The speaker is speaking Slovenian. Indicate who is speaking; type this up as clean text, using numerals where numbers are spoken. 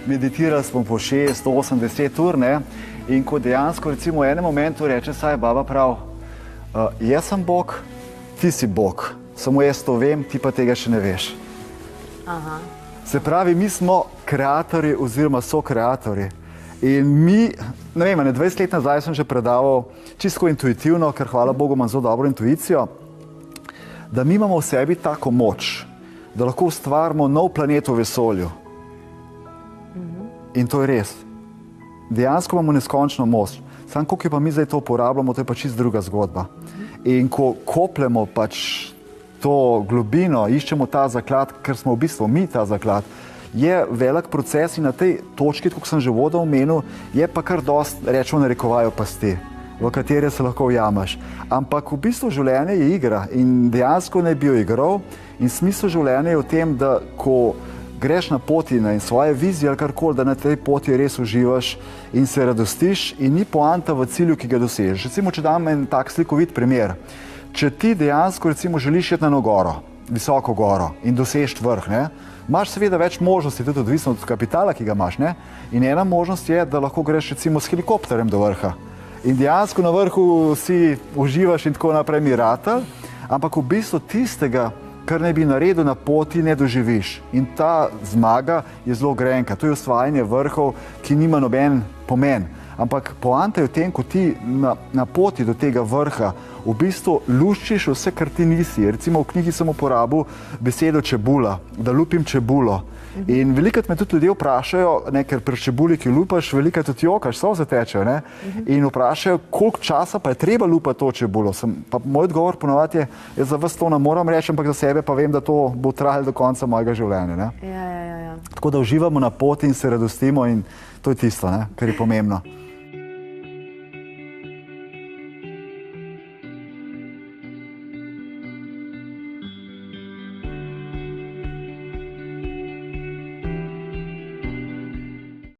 Speaker 1: meditirali smo po 6, 8, 10 ur, ne? In ko dejansko recimo v enem momentu reče, saj baba prav, jaz sem Bog, ti si Bog, samo jaz to vem, ti pa tega še ne veš.
Speaker 2: Aha.
Speaker 1: Se pravi, mi smo kreatorji oziroma so kreatorji. In mi, ne vem, 20 let nazaj sem že predaval čisto intuitivno, ker hvala Bogu imam zelo dobro intuicijo, da mi imamo v sebi tako moč, da lahko ustvarimo nov planet v vesolju. In to je res. Dejansko imamo neskončno moč. Samo koliko pa mi zdaj to uporabljamo, to je pa čisto druga zgodba. In ko kopljemo pač to globino, iščemo ta zaklad, ker smo v bistvu mi ta zaklad, je velik proces in na tej točki, kot sem že vodil omenil, je pa kar dost, rečemo, narekovajo pasti, v katere se lahko ujameš. Ampak v bistvu življenje je igra in dejansko naj bi jo igral in smisel življenja je v tem, da ko greš na poti in svoje vizije ali karkoli, da na tej poti res uživaš in se radostiš in ni poanta v cilju, ki ga dosežeš. Recimo, če dam en tak slikovit primer. Če ti dejansko recimo želiš iti na eno goro, visoko goro in dosežeš vrh, ne, imaš seveda več možnosti, tudi odvisno od kapitala, ki ga imaš, ne, in ena možnost je, da lahko greš recimo s helikopterjem do vrha. In dejansko na vrhu si uživaš in tako naprej miratelj, ampak v bistvu tistega, kar naj bi naredil na poti, ne doživiš. In ta zmaga je zelo grenka. To je osvajanje vrhov, ki nima noben pomen. Ampak poanta je v tem, ko ti na poti do tega vrha v bistvu luščiš vse, kar ti nisi. Recimo v knjigi sem uporabil besedo čebula, da lupim čebulo. In velikrat me tudi ljudje vprašajo, ne, ker pri čebuli, ki lupaš, velikrat tudi jokaš, solze tečejo, ne, in vprašajo, koliko časa pa je treba lupati to čebulo. Pa moj odgovor ponovadi je, jaz za vas to ne moram reči, ampak za sebe pa vem, da to bo trajalo do konca mojega življenja, ne.
Speaker 2: Ja.
Speaker 1: Tako da uživamo na poti in se radostimo in to je tisto, ne, kar je pomembno.